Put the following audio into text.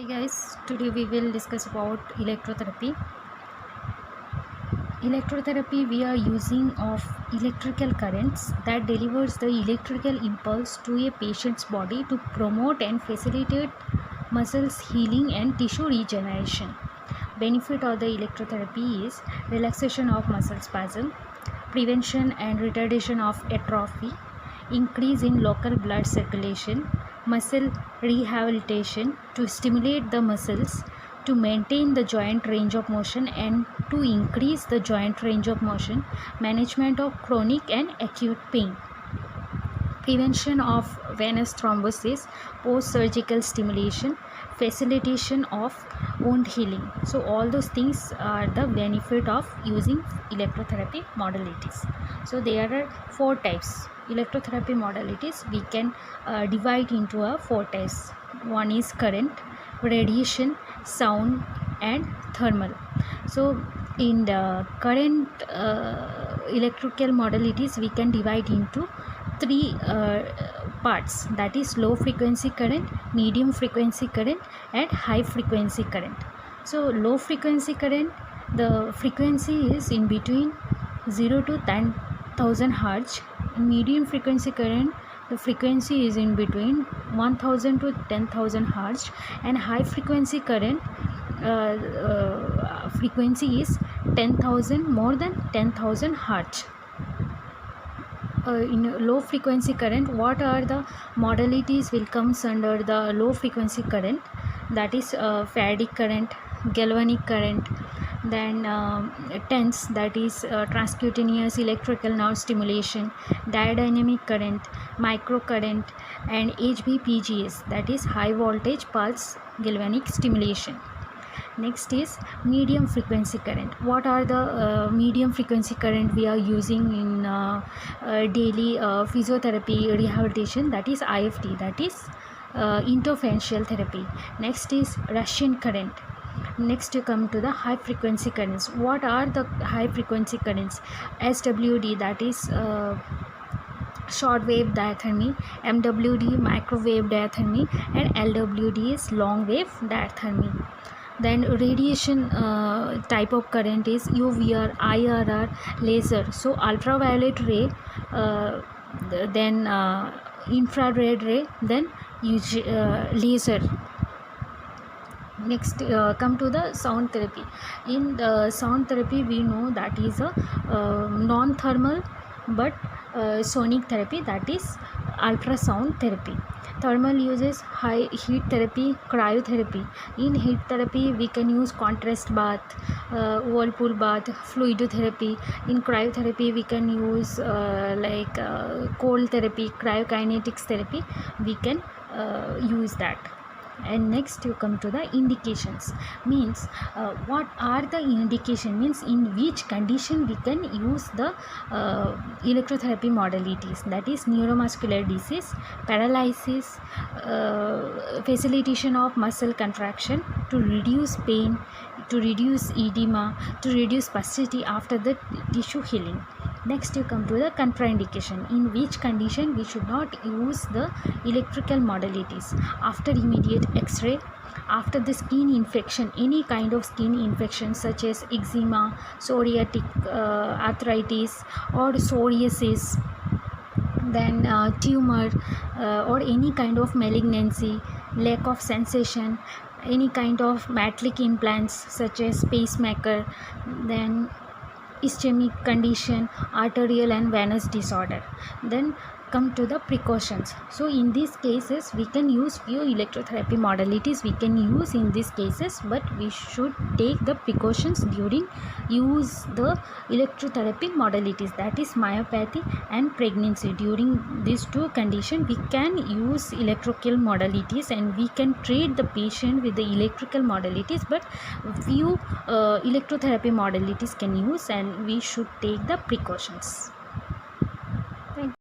Guys, today we will discuss about electrotherapy. Electrotherapy, we are using of electrical currents that delivers the electrical impulse to a patient's body to promote and facilitate muscles healing and tissue regeneration. Benefit of the electrotherapy is relaxation of muscle spasm, prevention and retardation of atrophy, increase in local blood circulation, muscle rehabilitation to stimulate the muscles, to maintain the joint range of motion and to increase the joint range of motion, management of chronic and acute pain, prevention of venous thrombosis, post-surgical stimulation, facilitation of wound healing. So all those things are the benefit of using electrotherapy modalities. So there are four types electrotherapy modalities. We can divide into four types. One is current, radiation, sound and thermal. So in the current electrical modalities, we can divide into three parts, that is low frequency current, medium frequency current and high frequency current. So low frequency current, the frequency is in between 0 to 10,000 Hz. Medium frequency current, the frequency is in between 1000 to 10,000 Hz, and high frequency current frequency is 10,000, more than 10,000 Hz. In low frequency current, what are the modalities will comes under the low frequency current? That is Faraday current, galvanic current, then TENS, that is transcutaneous electrical nerve stimulation, diadynamic current, microcurrent, and HVPGS, that is high voltage pulse galvanic stimulation. Next is medium frequency current. What are the medium frequency current we are using in daily physiotherapy rehabilitation? That is IFT, that is interferential therapy. Next is Russian current. Next you come to the high frequency currents. What are the high frequency currents? SWD, that is short wave diathermy, MWD microwave diathermy, and LWD is long wave diathermy. Then radiation type of current is UVR, IRR, laser. So ultraviolet ray, then infrared ray, then laser. Next come to the sound therapy. In the sound therapy, we know that is a non-thermal but sonic therapy, that is ultrasound therapy. Thermal uses high heat therapy, cryotherapy. In heat therapy, we can use contrast bath, whirlpool bath, fluidotherapy. In cryotherapy, we can use cold therapy, cryokinetics therapy. We can use that. And next you come to the indications. Means what are the indication, means in which condition we can use the electrotherapy modalities, that is neuromuscular disease, paralysis, facilitation of muscle contraction to reduce pain, to reduce edema, to reduce spasticity after the tissue healing. Next you come to the contraindication, in which condition we should not use the electrical modalities: after immediate X-ray, after the skin infection, any kind of skin infection such as eczema, psoriatic arthritis or psoriasis, then tumor or any kind of malignancy, lack of sensation, any kind of metallic implants such as pacemaker, then ischemic condition, arterial and venous disorder. Then come to the precautions. So in these cases, we can use few electrotherapy modalities we can use in these cases, but we should take the precautions during use the electrotherapy modalities, that is myopathy and pregnancy. During these two conditions, we can use electrical modalities and we can treat the patient with the electrical modalities, but few electrotherapy modalities can use, and we should take the precautions.